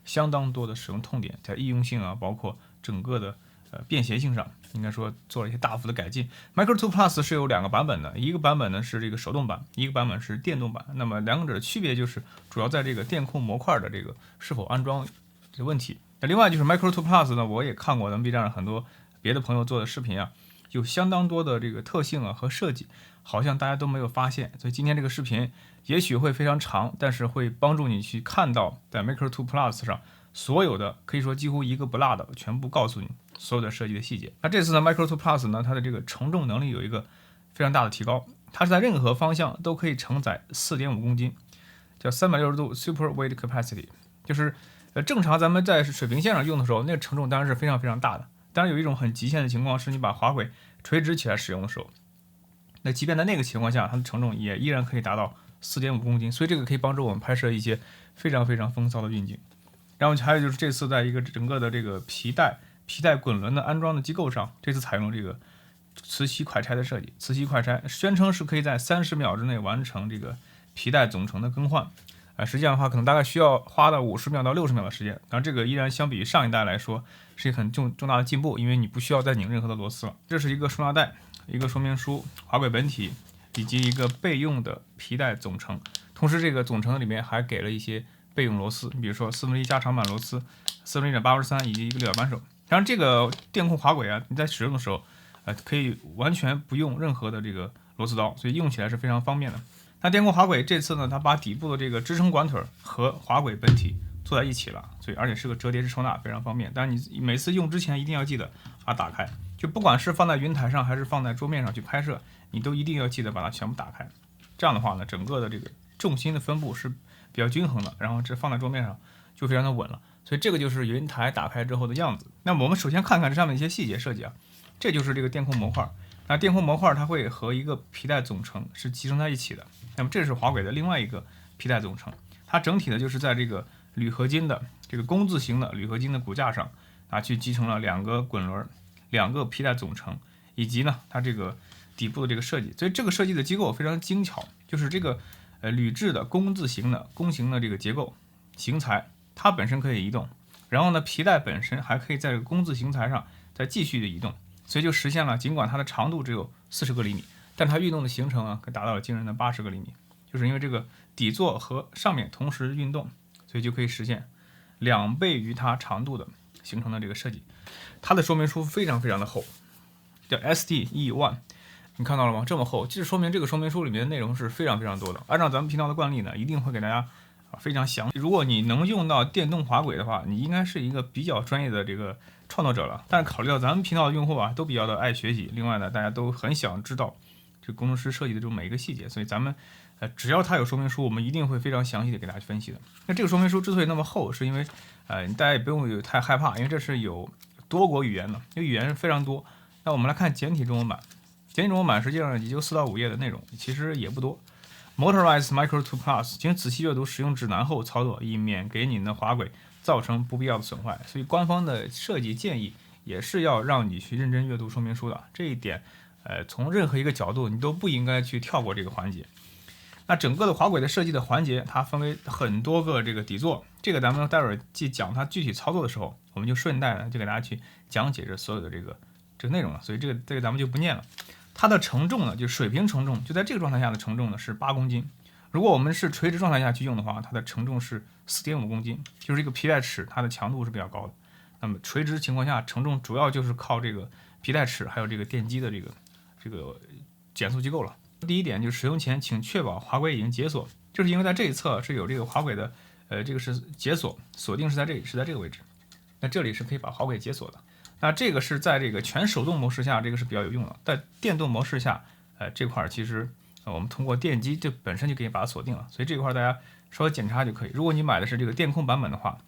相当多的使用痛点，在易用性啊，包括整个的便携性上，应该说做了一些大幅的改进。Micro 2 Plus 是有2个版本的，一个版本呢是这个手动版，一个版本是电动版。那么两者的区别就是主要在这个电控模块的这个是否安装的问题。那另外就是 Micro 2 Plus 呢，我也看过咱们 B 站上很多别的朋友做的视频啊，有相当多的这个特性啊和设计，好像大家都没有发现。所以今天这个视频也许会非常长，但是会帮助你去看到在 Micro 2 Plus 上所有的，可以说几乎一个不落的，全部告诉你所有的设计的细节。那这次呢 Micro 2 Plus 呢，它的这个承重能力有一个非常大的提高，它是在任何方向都可以承载 4.5 公斤，叫360度 Super Weight Capacity， 就是正常咱们在水平线上用的时候，那个承重当然是非常非常大的。当然有一种很极限的情况是你把滑轨垂直起来使用的时候，那即便在那个情况下，它的承重也依然可以达到 4.5 公斤，所以这个可以帮助我们拍摄一些非常非常风骚的运镜。然后还有就是这次在一个整个的这个皮带滚轮的安装的机构上，这次采用这个磁吸快拆的设计。磁吸快拆宣称是可以在30秒之内完成这个皮带总成的更换，实际上的话可能大概需要花到50秒到60秒的时间。当然这个依然相比于上一代来说是一个很重大的进步，因为你不需要再拧任何的螺丝了。这是一个收纳袋，一个说明书、滑轨本体以及一个备用的皮带总成。同时这个总成里面还给了一些备用螺丝，比如说1/4加长版螺丝、1/4.83以及一个6角扳手。当然这个电控滑轨啊，你在使用的时候可以完全不用任何的这个螺丝刀，所以用起来是非常方便的。那电控滑轨这次呢，它把底部的这个支撑管腿和滑轨本体做在一起了，所以而且是个折叠式收纳，非常方便。但是你每次用之前一定要记得把它打开，就不管是放在云台上还是放在桌面上去拍摄，你都一定要记得把它全部打开。这样的话呢，整个的这个重心的分布是比较均衡的，然后这放在桌面上就非常的稳了。所以这个就是云台打开之后的样子。那么我们首先看看这上面一些细节设计啊，这就是这个电控模块。那电控模块它会和一个皮带总成是集成在一起的。那么这是滑轨的另外一个皮带总成，它整体的就是在这个铝合金的这个工字形的铝合金的骨架上去集成了2个滚轮、2个皮带总成，以及呢它这个底部的这个设计。所以这个设计的机构非常精巧，就是这个铝制的工字形的弓形的这个结构形材，它本身可以移动，然后呢皮带本身还可以在这个工字形材上再继续的移动，所以就实现了尽管它的长度只有40个厘米，但它运动的行程啊可达到了惊人的80个厘米，就是因为这个底座和上面同时运动，所以就可以实现2倍于它长度的形成的这个设计。它的说明书非常非常的厚，叫 SDE1， 你看到了吗？这么厚，这说明这个说明书里面的内容是非常非常多的。按照咱们频道的惯例呢，一定会给大家非常详细。如果你能用到电动滑轨的话，你应该是一个比较专业的这个创作者了。但是考虑到咱们频道的用户啊都比较的爱学习，另外呢大家都很想知道这个工程师设计的这种每一个细节，所以咱们只要它有说明书，我们一定会非常详细的给大家分析的。那这个说明书之所以那么厚，是因为大家也不用有太害怕，因为这是有多国语言的，因为语言是非常多。那我们来看简体中文版，简体中文版实际上也就4到5页的内容，其实也不多。Motorized Micro 2 Plus， 请仔细阅读使用指南后操作，以免给您的滑轨造成不必要的损坏。所以官方的设计建议也是要让你去认真阅读说明书的，这一点从任何一个角度你都不应该去跳过这个环节。那整个的滑轨的设计的环节，它分为很多个这个底座，这个咱们待会儿讲它具体操作的时候，我们就顺带呢就给大家去讲解这所有的这个内容了，所以这个咱们就不念了。它的承重呢，就水平承重，就在这个状态下的承重呢是8公斤。如果我们是垂直状态下去用的话，它的承重是4.5公斤，就是这个皮带齿它的强度是比较高的。那么垂直情况下承重主要就是靠这个皮带齿还有这个电机的这个减速机构了。第一点就是使用前请确保滑轨已经解锁，这是因为在这一侧是有这个滑轨的，这个是解锁，锁定是在这个位置，那这里是可以把滑轨解锁的。那这个是在这个全手动模式下，这个是比较有用的。在电动模式下，这块其实我们通过电机这本身就可以把它锁定了，所以这块大家稍微检查就可以。如果你买的是这个电控版本的话，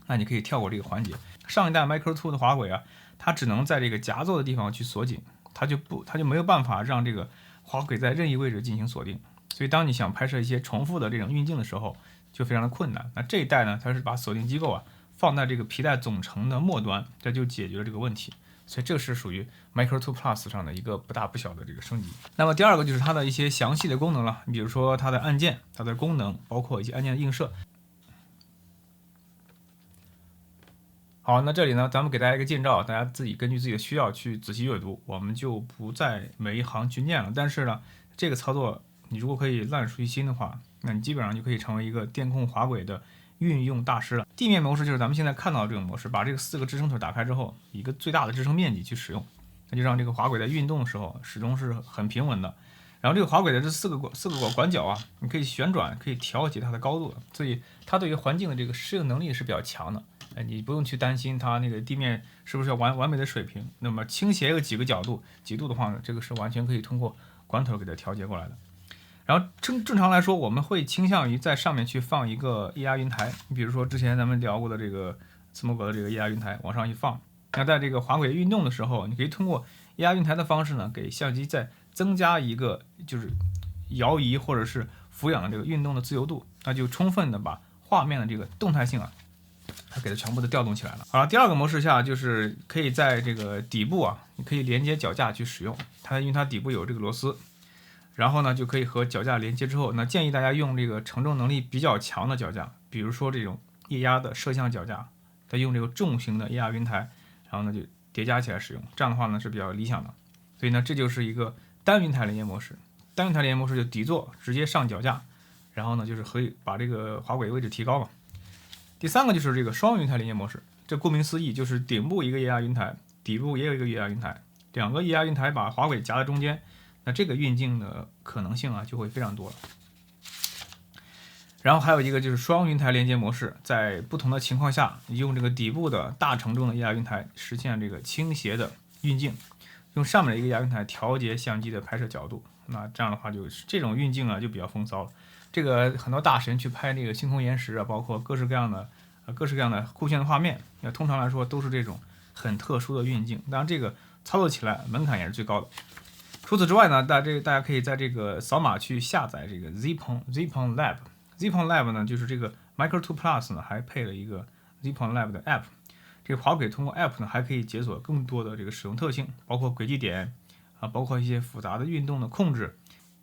那你可以跳过这个环节。上一代 Micro 2的滑轨啊，它只能在这个夹座的地方去锁紧，它就没有办法让这个滑轨在任意位置进行锁定。所以当你想拍摄一些重复的这种运镜的时候，就非常的困难。那这一代呢，它是把锁定机构啊放在这个皮带总成的末端，这就解决了这个问题。所以这是属于 Micro 2 Plus 上的一个不大不小的这个升级。那么第二个就是它的一些详细的功能了，你比如说它的按键、它的功能，包括一些按键的映射。好，那这里呢，咱们给大家一个近照，大家自己根据自己的需要去仔细阅读，我们就不再每一行去念了。但是呢，这个操作你如果可以烂熟于心的话，那你基本上就可以成为一个电控滑轨的运用大师了。地面模式就是咱们现在看到的这种模式，把这个4个支撑腿打开之后，一个最大的支撑面积去使用，那就让这个滑轨在运动的时候始终是很平稳的。然后这个滑轨的这四个管角啊，你可以旋转，可以调节它的高度，所以它对于环境的这个适应能力是比较强的。你不用去担心它那个地面是不是要完美的水平，那么倾斜个几度的话呢，这个是完全可以通过管腿给它调节过来的。然后正常来说，我们会倾向于在上面去放一个液压云台，你比如说之前咱们聊过的这个斯摩格的这个液压云台往上一放，那在这个滑轨运动的时候，你可以通过液压云台的方式呢，给相机再增加一个就是摇移或者是俯仰的这个运动的自由度，那就充分的把画面的这个动态性啊，它给它全部的调动起来了。好了，第二个模式下就是可以在这个底部啊，你可以连接脚架去使用它，因为它底部有这个螺丝，然后呢就可以和脚架连接之后，那建议大家用这个承重能力比较强的脚架，比如说这种液压的摄像脚架，再用这个重型的液压云台，然后呢就叠加起来使用，这样的话呢是比较理想的。所以呢这就是一个单云台连接模式，单云台连接模式就底座直接上脚架，然后呢就是可以把这个滑轨位置提高嘛。第三个就是这个双云台连接模式，这顾名思义就是顶部一个液压云台，底部也有一个液压云台，两个液压云台把滑轨夹在中间，那这个运镜的可能性啊就会非常多了。然后还有一个就是双云台连接模式，在不同的情况下，用这个底部的大承重的液压云台实现这个倾斜的运镜，用上面的一个液压云台调节相机的拍摄角度，那这样的话就是这种运镜啊就比较风骚了。这个很多大神去拍那个星空岩石啊，包括各式各样的酷炫的画面，那通常来说都是这种很特殊的运镜，当然这个操作起来门槛也是最高的。除此之外呢，大家可以在这个扫码去下载这个 Zpon Lab。Zpon Lab 呢，就是这个 Micro 2 Plus 呢还配了一个 Zpon Lab 的 App。这个滑轨通过 App 呢还可以解锁更多的这个使用特性，包括轨迹点啊，包括一些复杂的运动的控制。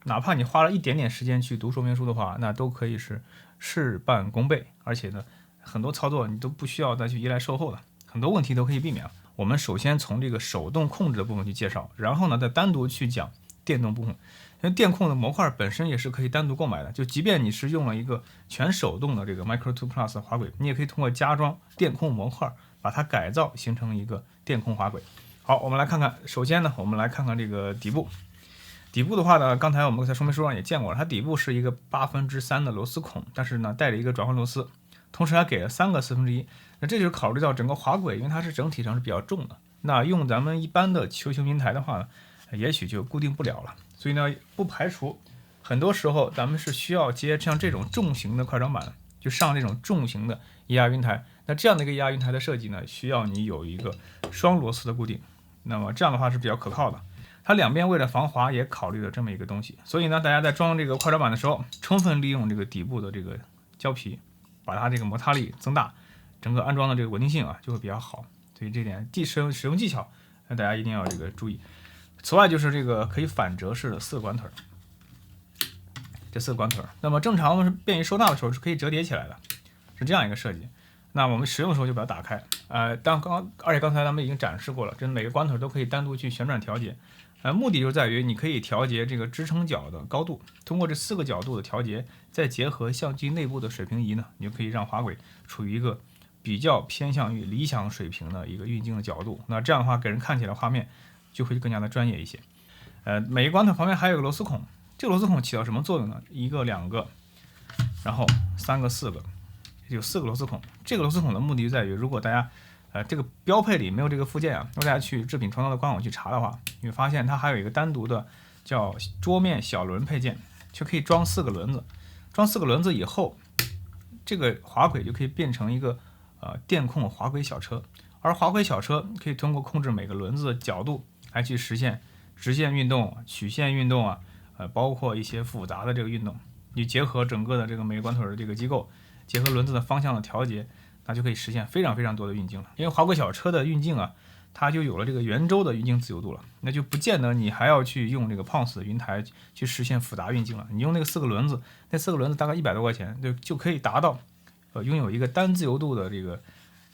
哪怕你花了一点点时间去读说明书的话，那都可以是事半功倍。而且呢，很多操作你都不需要再去依赖售后了，很多问题都可以避免了。我们首先从这个手动控制的部分去介绍，然后呢再单独去讲电动部分。因为电控的模块本身也是可以单独购买的，就即便你是用了一个全手动的这个 Micro 2 Plus 滑轨，你也可以通过加装电控模块把它改造形成一个电控滑轨。好，我们来看看，首先呢，我们来看看这个底部。底部的话呢，刚才我们在说明书上也见过了，它底部是一个3/8的螺丝孔，但是呢带着一个转换螺丝，同时还给了3个1/4。那这就是考虑到整个滑轨，因为它是整体上是比较重的，那用咱们一般的球形云台的话呢，也许就固定不了了。所以呢，不排除很多时候咱们是需要接像这种重型的快装板，就上这种重型的液压云台。那这样的一个液压云台的设计呢，需要你有一个双螺丝的固定，那么这样的话是比较可靠的。它两边为了防滑也考虑了这么一个东西，所以呢，大家在装这个快装板的时候，充分利用这个底部的这个胶皮，把它这个摩擦力增大，整个安装的这个稳定性啊就会比较好。所以这点使用技巧，那大家一定要这个注意。此外就是这个可以反折式的4个管腿，这4个管腿，那么正常便于收纳的时候是可以折叠起来的，是这样一个设计。那我们使用的时候就把它打开，而且刚才咱们已经展示过了，这每个管腿都可以单独去旋转调节。目的就在于你可以调节这个支撑角的高度，通过这4个角度的调节，再结合相机内部的水平仪呢，你就可以让滑轨处于一个比较偏向于理想水平的一个运镜的角度。那这样的话，给人看起来画面就会更加的专业一些。每个管腿旁边还有个螺丝孔，这个螺丝孔起到什么作用呢？1个、2个，然后3个、4个，有4个螺丝孔。这个螺丝孔的目的在于，如果大家这个标配里没有这个附件啊，如果大家去制品创造的官网去查的话，你会发现它还有一个单独的叫桌面小轮配件，就可以装4个轮子。装4个轮子以后，这个滑轨就可以变成一个电控滑轨小车，而滑轨小车可以通过控制每个轮子的角度来去实现直线运动、曲线运动啊，包括一些复杂的这个运动。你结合整个的这个每个管腿的这个机构，结合轮子的方向的调节，那就可以实现非常非常多的运镜了。因为滑轨小车的运镜啊，它就有了这个圆周的运镜自由度了，那就不见得你还要去用这个 Pons 的云台去实现复杂运镜了。你用那个4个轮子，那4个轮子大概100多块钱，就可以达到拥有一个单自由度的这个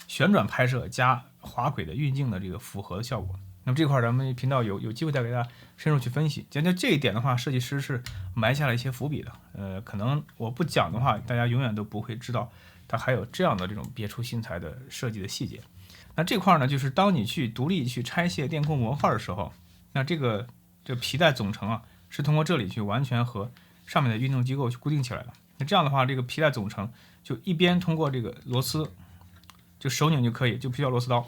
旋转拍摄加滑轨的运镜的这个复合的效果。那么这块咱们频道有机会再给大家深入去分析。讲这一点的话，设计师是埋下了一些伏笔的。可能我不讲的话，大家永远都不会知道它还有这样的这种别出心裁的设计的细节。那这块呢，就是当你去独立去拆卸电控模块的时候，那这皮带总成啊，是通过这里去完全和上面的运动机构去固定起来的。那这样的话，这个皮带总成就一边通过这个螺丝就手拧就可以，就不需要螺丝刀。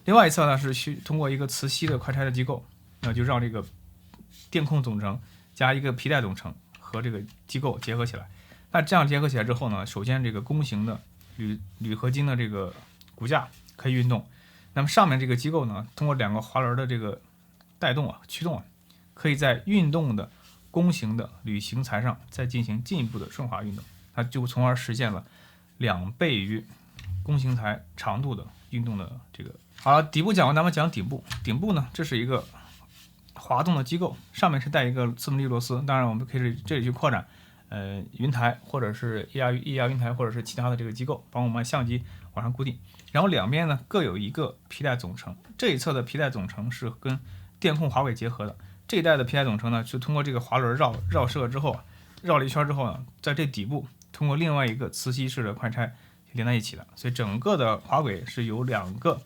另外一侧呢，是去通过一个磁吸的快拆的机构，那就让这个电控总成加一个皮带总成和这个机构结合起来。那这样结合起来之后呢，首先这个弓形的铝合金的这个骨架可以运动，那么上面这个机构呢，通过2个滑轮的这个带动啊、驱动啊，可以在运动的弓形的铝型材上再进行进一步的顺滑运动，它就从而实现了2倍于弓形材长度的运动的这个。好了，底部讲完，咱们讲顶部。顶部呢，这是一个滑动的机构，上面是带一个自动力螺丝，当然我们可以这里去扩展云台或者是液压云台或者是其他的这个机构，帮我们相机往上固定。然后两边呢各有一个皮带总成，这一侧的皮带总成是跟电控滑轨结合的，这一带的皮带总成呢是通过这个滑轮绕射之后，绕了一圈之后呢，在这底部通过另外一个磁吸式的快拆连在一起的，所以整个的滑轨是有2个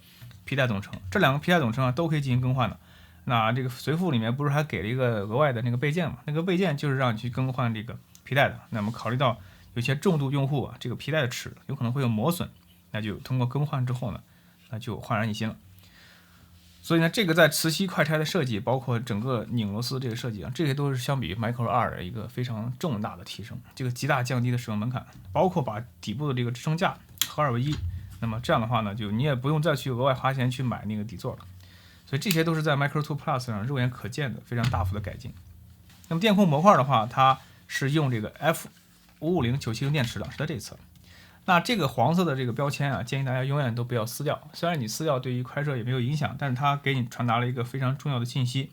皮带总成，这2个皮带总成啊都可以进行更换的。那这个随附里面不是还给了一个额外的那个备件嘛？那个备件就是让你去更换这个皮带的。那么考虑到有些重度用户啊，这个皮带的齿有可能会有磨损，那就通过更换之后呢，那就焕然一新了。所以呢，这个在磁吸快拆的设计，包括整个拧螺丝这个设计啊，这些都是相比于 Micro 2的一个非常重大的提升，这个极大降低的使用门槛，包括把底部的这个支撑架合2为1。那么这样的话呢，就你也不用再去额外花钱去买那个底座了。所以这些都是在 Micro 2 Plus 上肉眼可见的非常大幅的改进。那么电控模块的话，它是用这个 F550-970电池的，是在这一侧。那这个黄色的这个标签啊，建议大家永远都不要撕掉。虽然你撕掉对于快车也没有影响，但是它给你传达了一个非常重要的信息，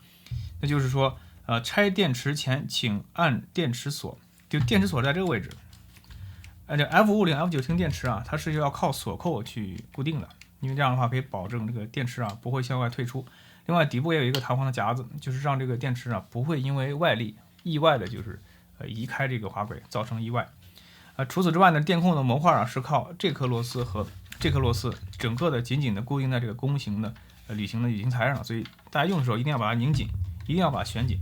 那就是说，拆电池前请按电池锁，就电池锁在这个位置。这 F550、F970电池啊，它是要靠锁扣去固定的。因为这样的话可以保证这个电池啊不会向外退出。另外底部也有一个弹簧的夹子，就是让这个电池啊不会因为外力意外的就是移开这个滑轨造成意外。除此之外呢，电控的模块啊是靠这颗螺丝和这颗螺丝整个的紧紧的固定在这个弓形的铝型材上，所以大家用的时候一定要把它拧紧，一定要把它旋紧。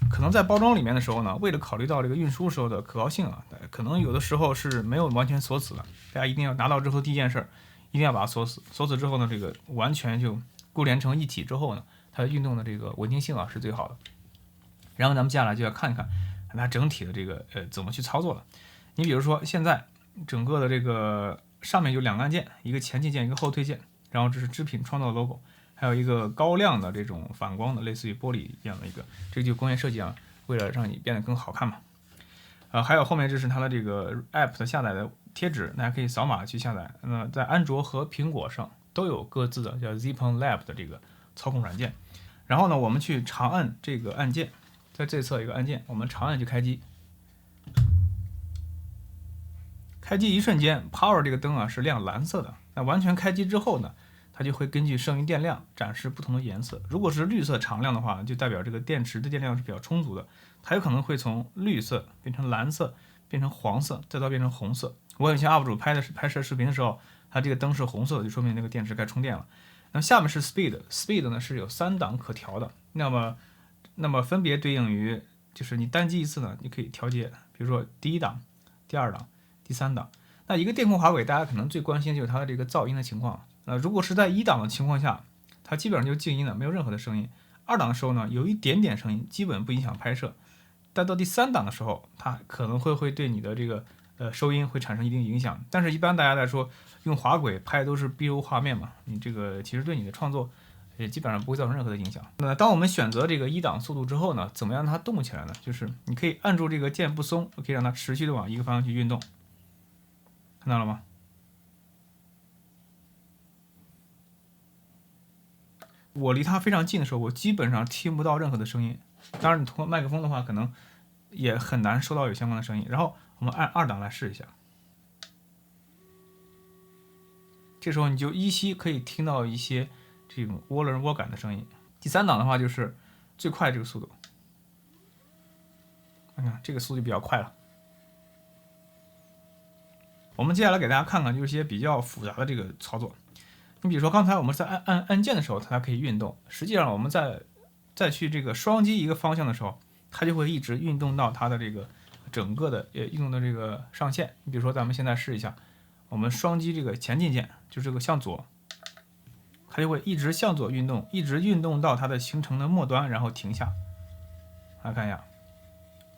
可能在包装里面的时候呢，为了考虑到这个运输时候的可靠性啊，可能有的时候是没有完全锁死的，大家一定要拿到之后第一件事一定要把它锁死。锁死之后呢，这个完全就固连成一体之后呢，它的运动的这个稳定性啊是最好的。然后咱们接下来就要看一看它整体的这个怎么去操作了。你比如说现在整个的这个上面有2个按键，一个前进键，一个后退键，然后这是织品创造的 logo， 还有一个高亮的这种反光的类似于玻璃一样的一个，这个就工业设计啊，为了让你变得更好看嘛。还有后面这是它的这个 app 的下载的贴纸，大家可以扫码去下载。那在安卓和苹果上都有各自的叫 Zipon Lab 的这个操控软件。然后呢，我们去长按这个按键，在这侧一个按键，我们长按去开机。开机一瞬间 ，Power 这个灯啊是亮蓝色的。那完全开机之后呢，它就会根据剩余电量展示不同的颜色。如果是绿色常亮的话，就代表这个电池的电量是比较充足的。它有可能会从绿色变成蓝色，变成黄色，再到变成红色。我有些 UP 主拍摄视频的时候，它这个灯是红色的，就说明那个电池该充电了。那么下面是 Speed 呢是有3档可调的。那么那么分别对应于就是你单击一次呢，你可以调节，比如说第1档、第2档、第3档。那一个电控滑轨，大家可能最关心就是它的这个噪音的情况。如果是在1档的情况下，它基本上就静音了，没有任何的声音。2档的时候呢，有一点点声音，基本不影响拍摄。但到第3档的时候，它可能会对你的这个收音会产生一定影响。但是，一般大家来说，用滑轨拍的都是 B-roll 画面嘛，你这个其实对你的创作也基本上不会造成任何的影响。那当我们选择这个1档速度之后呢，怎么样让它动起来呢？就是你可以按住这个键不松，可以让它持续的往一个方向去运动，看到了吗？我离它非常近的时候，我基本上听不到任何的声音。当然，你通过麦克风的话，可能也很难收到有相关的声音。然后我们按2档来试一下，这时候你就依稀可以听到一些这种涡轮涡感的声音。第3档的话就是最快这个速度，看看这个速度就比较快了。我们接下来给大家看看就是一些比较复杂的这个操作。你比如说刚才我们在按键的时候，它可以运动。实际上我们再去这个双击一个方向的时候，它就会一直运动到它的这个整个的运动的这个上限。你比如说咱们现在试一下，我们双击这个前进键，就是这个向左，它就会一直向左运动，一直运动到它的行程的末端，然后停下。来看一下，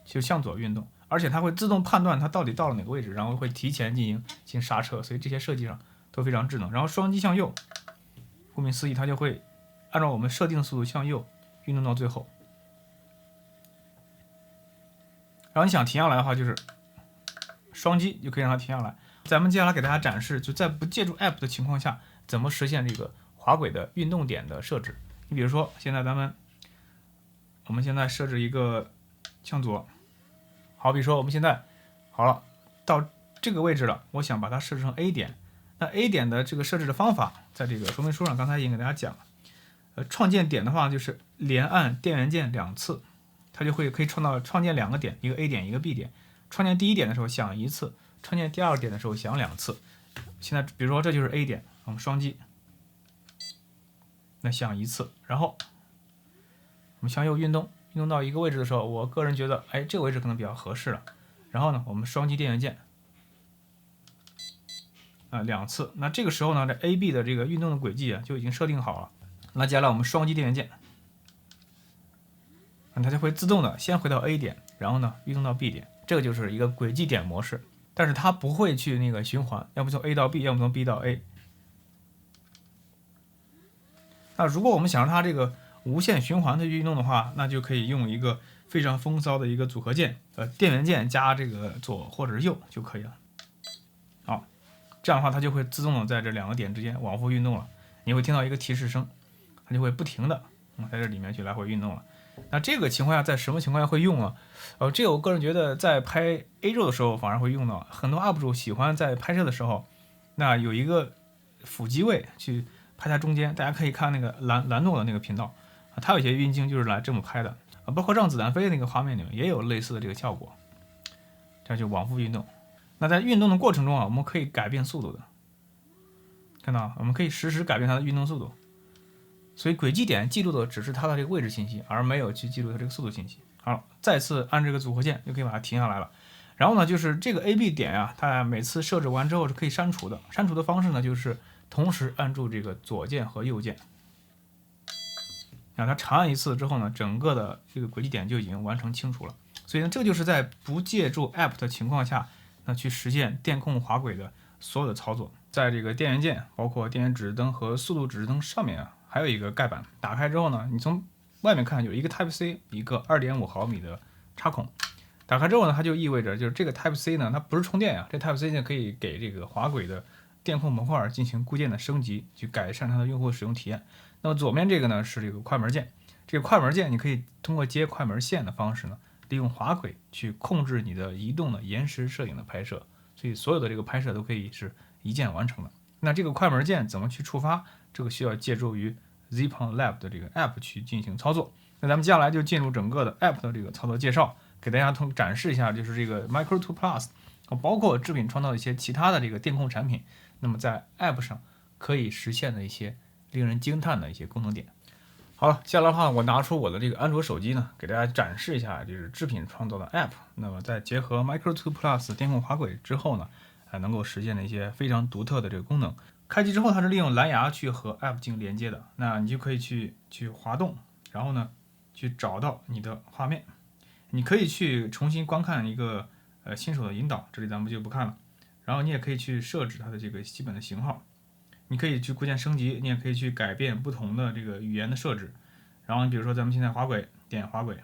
就向左运动，而且它会自动判断它到底到了哪个位置，然后会提前进行刹车，所以这些设计上都非常智能。然后双击向右，顾名思义，它就会按照我们设定的速度向右运动到最后。然后你想停下来的话，就是双击就可以让它停下来。咱们接下来给大家展示，就在不借助 App 的情况下，怎么实现这个滑轨的运动点的设置。你比如说，现在我们现在设置一个向左，好比说我们现在好了，到这个位置了，我想把它设置成 A 点。那 A 点的这个设置的方法，在这个说明书上刚才已经给大家讲了。创建点的话，就是连按电源键2次，它就可以创建2个点，一个 A 点，一个 B 点。创建第1点的时候响1次，创建第2个点的时候响2次。现在比如说这就是 A 点，我们双击，那响1次，然后我们向右运动到一个位置的时候，我个人觉得，这个位置可能比较合适了。然后呢，我们双击电源键2次。那这个时候呢，这 A、B 的这个运动的轨迹就已经设定好了。那接下来我们双击电源键，它就会自动的先回到 A 点，然后呢运动到 B 点。这个就是一个轨迹点模式，但是它不会去那个循环，要不从 A 到 B， 要么从 B 到 A。那如果我们想让它这个无限循环的运动的话，那就可以用一个非常风骚的一个组合键，电源键加这个左或者是右就可以了。好，这样的话它就会自动的在这2个点之间往复运动了。你会听到一个提示声，它就会不停的在这里面去来回运动了。那这个情况下在什么情况下会用啊？这个我个人觉得在拍 A 肉的时候反而会用到。很多 UP 主喜欢在拍摄的时候，那有一个辅机位去拍它中间。大家可以看那个兰诺的那个频道它有些运镜就是来这么拍的包括让子弹飞那个画面里面也有类似的这个效果。这样就往复运动。那在运动的过程中我们可以改变速度的，看到我们可以实时改变它的运动速度。所以轨迹点记录的只是它的这个位置信息，而没有去记录它这个速度信息。好，再次按这个组合键就可以把它停下来了。然后呢，就是这个 A、B 点它每次设置完之后是可以删除的。删除的方式呢，就是同时按住这个左键和右键。它长按1次之后呢，整个的这个轨迹点就已经完成清除了。所以呢，这就是在不借助 App 的情况下，去实现电控滑轨的所有的操作。在这个电源键，包括电源指示灯和速度指示灯上面还有一个盖板。打开之后呢，你从外面看有一个 Type C， 一个2.5毫米的插孔。打开之后呢，它就意味着就是这个 Type C 呢，它不是充电这 Type C 呢可以给这个滑轨的电控模块进行固件的升级，去改善它的用户使用体验。那么左面这个呢是这个快门键，这个快门键你可以通过接快门线的方式呢，利用滑轨去控制你的移动的延时摄影的拍摄，所以所有的这个拍摄都可以是一键完成的。那这个快门键怎么去触发？这个需要借助于 Zipon Lab 的这个 App 去进行操作。那咱们接下来就进入整个的 App 的这个操作介绍，给大家展示一下，就是这个 Micro 2 Plus， 包括制品创造一些其他的这个电控产品，那么在 App 上可以实现的一些令人惊叹的一些功能点。好了，接下来的话，我拿出我的这个安卓手机呢，给大家展示一下，就是智品创造的 App。那么在结合 Micro 2 Plus 电控滑轨之后呢，能够实现的一些非常独特的这个功能。开机之后，它是利用蓝牙去和 App 进行连接的。那你就可以去滑动，然后呢，去找到你的画面。你可以去重新观看一个新手的引导，这里咱们就不看了。然后你也可以去设置它的这个基本的型号。你可以去固件升级，你也可以去改变不同的这个语言的设置。然后你比如说咱们现在滑轨，点滑轨，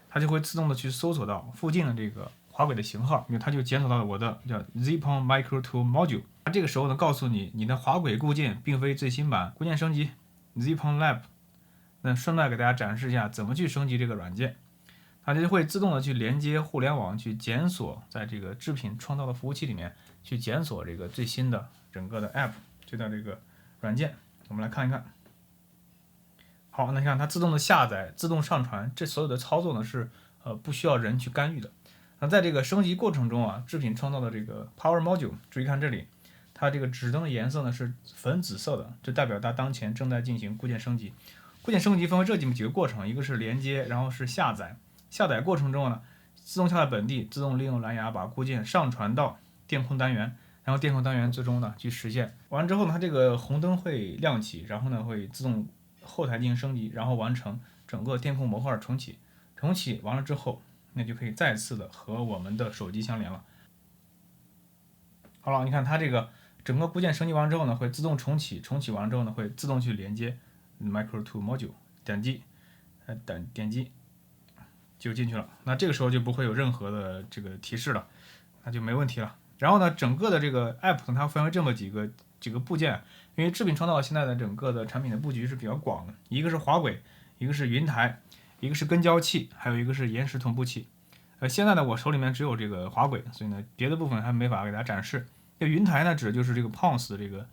它就会自动的去搜索到附近的这个滑轨的型号，因为它就检索到了我的叫 ZPon Micro 2 Module。它这个时候呢，告诉你你的滑轨固件并非最新版，固件升级 ZPon Lab。那顺带给大家展示一下怎么去升级这个软件，它就会自动的去连接互联网，去检索在这个智品创造的服务器里面去检索这个最新的整个的 App。这的这个软件，我们来看一看。好，那你看它自动的下载、自动上传，这所有的操作呢是不需要人去干预的。那在这个升级过程中啊，智品创造的这个 Power Module， 注意看这里，它这个指灯的颜色呢是粉紫色的，这代表它当前正在进行固件升级。固件升级分为这几个过程，一个是连接，然后是下载。下载过程中呢，自动下载本地，自动利用蓝牙把固件上传到电控单元。然后电控单元最终呢去实现完了之后呢，它这个红灯会亮起，然后呢会自动后台进行升级，然后完成整个电控模块重启。重启完了之后，那就可以再次的和我们的手机相连了。好了，你看它这个整个固件升级完之后呢，会自动重启，重启完之后呢，会自动去连接 Micro 2 Module， 点击就进去了。那这个时候就不会有任何的这个提示了，那就没问题了。然后呢，整个的这个 App 呢，它分为这么几个部件，因为智品创造现在的整个的产品的布局是比较广的，一个是滑轨，一个是云台，一个是跟焦器，还有一个是延时同步器。现在呢，我手里面只有这个滑轨，所以呢，别的部分还没法给大家展示。这云台呢，指的就是这个 Pons 的这个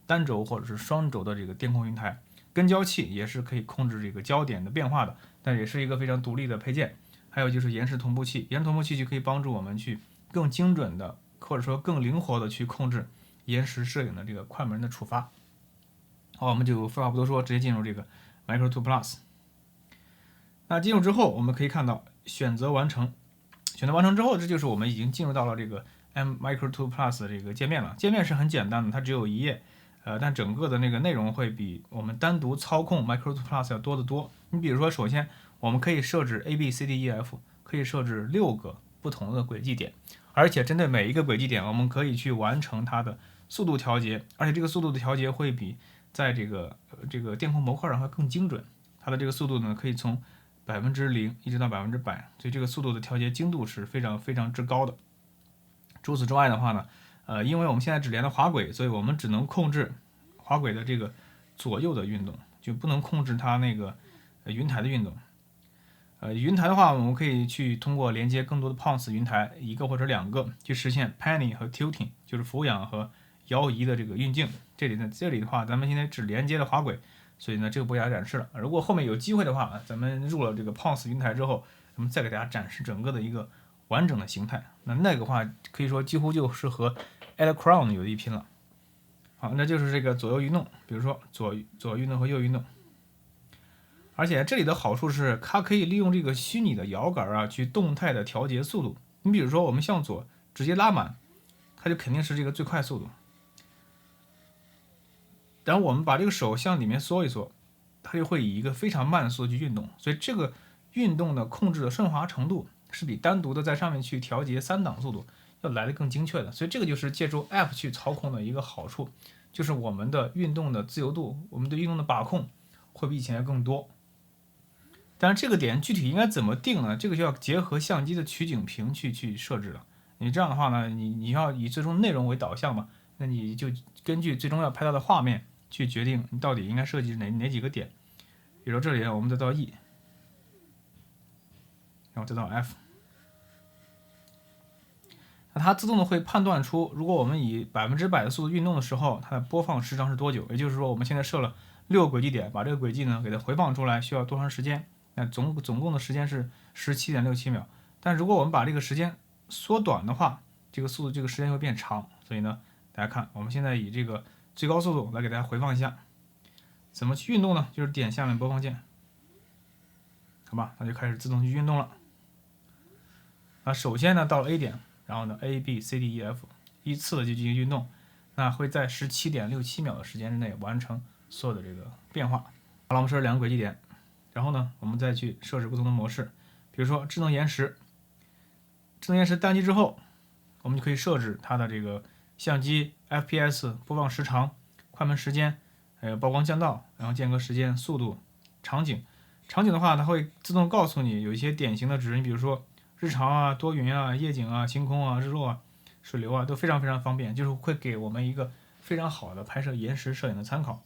单轴或者是双轴的这个电控云台。跟焦器也是可以控制这个焦点的变化的，但也是一个非常独立的配件。还有就是延时同步器，延时同步器就可以帮助我们去更精准的或者说更灵活的去控制延时摄影的这个快门的触发。好，我们就废话不多说，直接进入这个 Micro 2 Plus。那进入之后，我们可以看到选择完成，选择完成之后，这就是我们已经进入到了这个 Micro 2 Plus 的这个界面了。界面是很简单的，它只有一页，但整个的那个内容会比我们单独操控 Micro 2 Plus 要多得多。你比如说，首先我们可以设置 A、B、C、D、E、F， 可以设置6个不同的轨迹点，而且针对每一个轨迹点，我们可以去完成它的速度调节，而且这个速度的调节会比在这个电控模块上会更精准。它的这个速度呢，可以从0%一直到100%，所以这个速度的调节精度是非常非常之高的。除此之外的话呢，因为我们现在只连了滑轨，所以我们只能控制滑轨的这个左右的运动，就不能控制它那个云台的运动。云台的话，我们可以去通过连接更多的 Pons 云台，一个或者2个，去实现 panning 和 tilting， 就是俯仰和摇移的这个运镜。这里的话，咱们现在只连接了滑轨，所以呢，这个不给大家展示了。如果后面有机会的话，咱们入了这个 Pons 云台之后，咱们再给大家展示整个的一个完整的形态。那个话可以说几乎就是和 Adcrown 有一拼了。好，那就是这个左右运动，比如说左运动和右运动。而且这里的好处是，它可以利用这个虚拟的摇杆啊，去动态的调节速度。你比如说，我们向左直接拉满，它就肯定是这个最快速度。然后我们把这个手向里面缩一缩，它就会以一个非常慢的速度去运动。所以这个运动的控制的顺滑程度是比单独的在上面去调节3档速度要来的更精确的。所以这个就是借助 App 去操控的一个好处，就是我们的运动的自由度，我们对运动的把控会比以前更多。但是这个点具体应该怎么定呢？这个就要结合相机的取景屏去设置了。你这样的话呢，你要以最终内容为导向嘛，那你就根据最终要拍到的画面去决定你到底应该设计哪几个点。比如说这里我们再到 E， 然后再到 F， 那它自动的会判断出，如果我们以100%的速度运动的时候，它的播放时长是多久。也就是说，我们现在设了6个轨迹点，把这个轨迹呢给它回放出来需要多长时间？那总共的时间是17.67秒，但如果我们把这个时间缩短的话，这个速度这个时间会变长。所以呢，大家看，我们现在以这个最高速度来给大家回放一下。怎么去运动呢？就是点下面播放键，好吧，那就开始自动去运动了。那首先呢，到了 A 点，然后呢 A B C D E F 依次的就进行运动，那会在17.67秒的时间之内完成所有的这个变化。好了，我们设置2个轨迹点，然后呢，我们再去设置不同的模式，比如说智能延时。智能延时单击之后，我们就可以设置它的这个相机 FPS 播放时长、快门时间，还有曝光降噪，然后间隔时间、速度、场景。场景的话，它会自动告诉你有一些典型的值，你比如说日常啊、多云啊、夜景啊、星空啊、日落啊、水流啊，都非常非常方便，就是会给我们一个非常好的拍摄延时摄影的参考。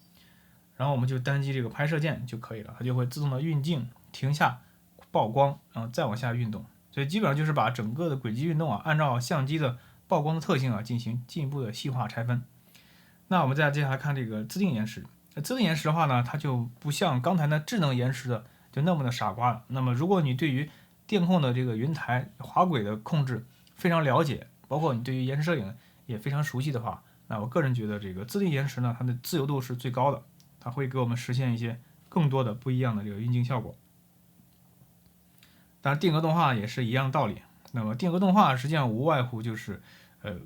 然后我们就单击这个拍摄键就可以了，它就会自动的运镜、停下、曝光，然后再往下运动。所以基本上就是把整个的轨迹运动啊，按照相机的曝光的特性啊，进行进一步的细化拆分。那我们再接下来看这个自定延时。自定延时的话呢，它就不像刚才的智能延时的就那么的傻瓜了。那么如果你对于电控的这个云台滑轨的控制非常了解，包括你对于延时摄影也非常熟悉的话，那我个人觉得这个自定延时呢，它的自由度是最高的，它会给我们实现一些更多的不一样的这个运镜效果。当然定格动画也是一样的道理。那么定格动画实际上无外乎就是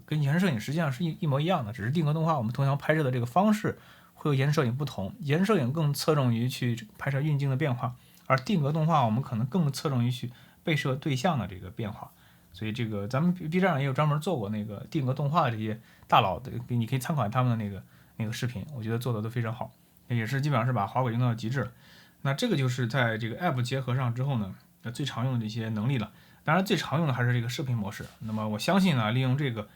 跟延时摄影实际上是一模一样的，只是定格动画我们通常拍摄的这个方式会和延时摄影不同。延时摄影更侧重于去拍摄运镜的变化，而定格动画我们可能更侧重于去被摄对象的这个变化。所以这个咱们 B 站上也有专门做过那个定格动画的这些大佬的，你可以参考他们的那个视频，我觉得做的都非常好，也是基本上是把滑轨用到极致了。那这个就是在这个 App 结合上之后呢，最常用的这些能力了。当然最常用的还是这个视频模式。那么我相信呢，利用这个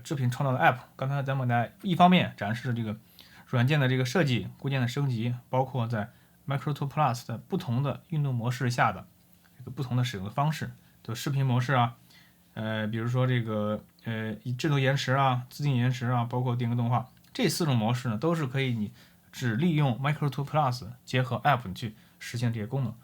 视频创造的 App， 刚才咱们在一方面展示这个软件的这个设计、固件的升级，包括在 Micro 2 Plus 的不同的运动模式下的这个不同的使用的方式，就视频模式啊，比如说这个智能延时啊、自定延时啊，包括定格动画，这4种模式呢，都是可以你只利用 Micro 2 Plus 结合 App 去实现这些功能。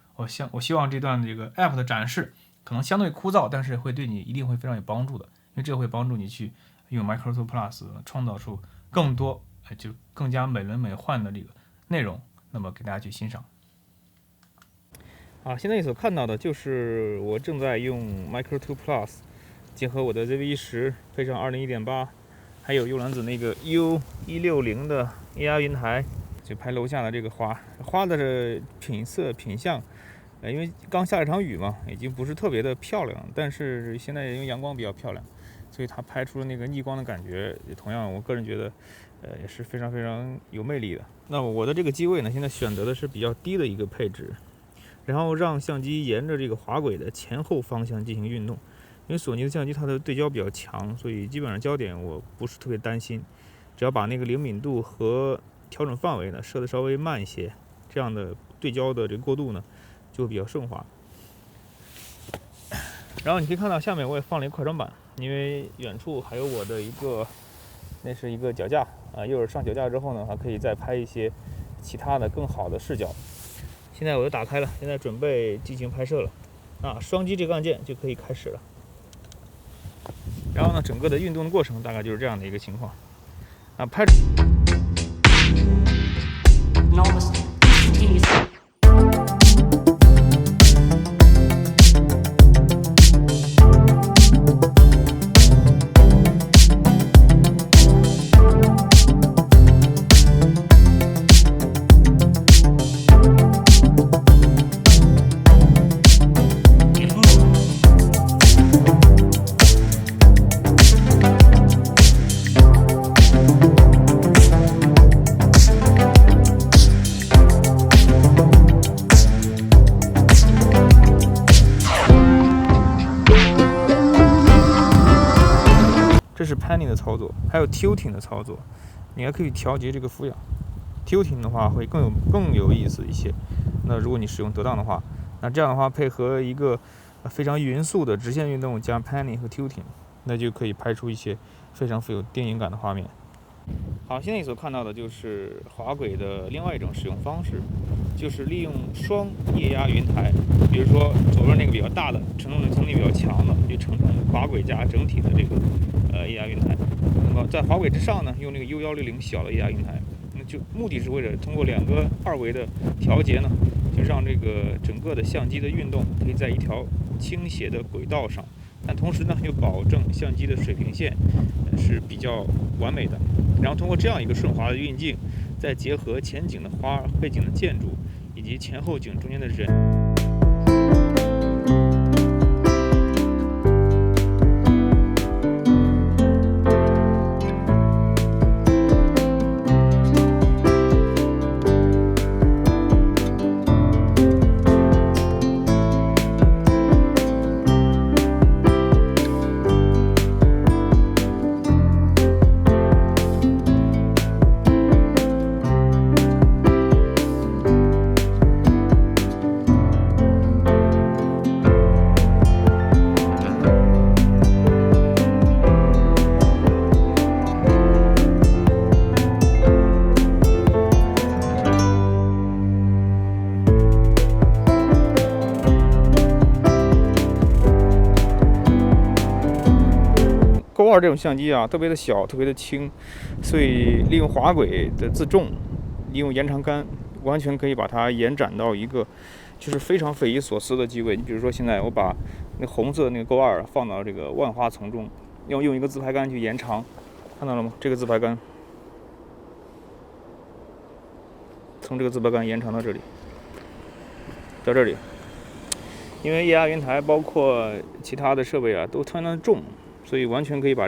我希望这段这个 App 的展示可能相对枯燥，但是会对你一定会非常有帮助的，因为这会帮助你去用 Micro 2 Plus 创造出更多就更加美轮美奂的这个内容，那么给大家去欣赏。现在你所看到的就是我正在用 Micro 2 Plus 结合我的 ZV-10配上201.8，还有幽兰子那个 U160的 AR 云台，就拍楼下的这个花的品色品相。因为刚下了场雨嘛，已经不是特别的漂亮，但是现在因为阳光比较漂亮，所以它拍出了那个逆光的感觉，同样我个人觉得也是非常非常有魅力的。那我的这个机位呢，现在选择的是比较低的一个配置，然后让相机沿着这个滑轨的前后方向进行运动。因为索尼的相机它的对焦比较强，所以基本上焦点我不是特别担心，只要把那个灵敏度和调整范围呢设的稍微慢一些，这样的对焦的这个过渡呢就比较顺滑。然后你可以看到下面我也放了一个快装板，因为远处还有我的那是一个脚架一会儿上脚架之后呢，还可以再拍一些其他的更好的视角。现在我就打开了，现在准备进行拍摄了双击这个按键就可以开始了。然后呢，整个的运动的过程大概就是这样的一个情况拍。这是 panning 的操作，还有 tilting 的操作，你还可以调节这个俯仰。tilting 的话会更有意思一些。那如果你使用得当的话，那这样的话配合一个非常匀速的直线运动加 panning 和 tilting， 那就可以拍出一些非常富有电影感的画面。好，现在你所看到的就是滑轨的另外一种使用方式，就是利用双液压云台，比如说左边那个比较大的承重能力比较强的，就承重滑轨加整体的这个液压云台。那么在滑轨之上呢，用那个 U160小的液压云台，那就目的是为了通过2个2维的调节呢，就让这个整个的相机的运动可以在一条倾斜的轨道上，但同时呢又保证相机的水平线是比较完美的。然后通过这样一个顺滑的运镜，再结合前景的花、背景的建筑以及前后景中间的人。Go 2这种相机啊，特别的小，特别的轻，所以利用滑轨的自重，利用延长杆，完全可以把它延展到一个就是非常匪夷所思的机位。你比如说，现在我把那红色的那个 Go 2放到这个万花丛中，要用一个自拍杆去延长，看到了吗？这个自拍杆从这个自拍杆延长到这里，到这里。因为液压云台包括其他的设备啊都相当重，所以完全可以把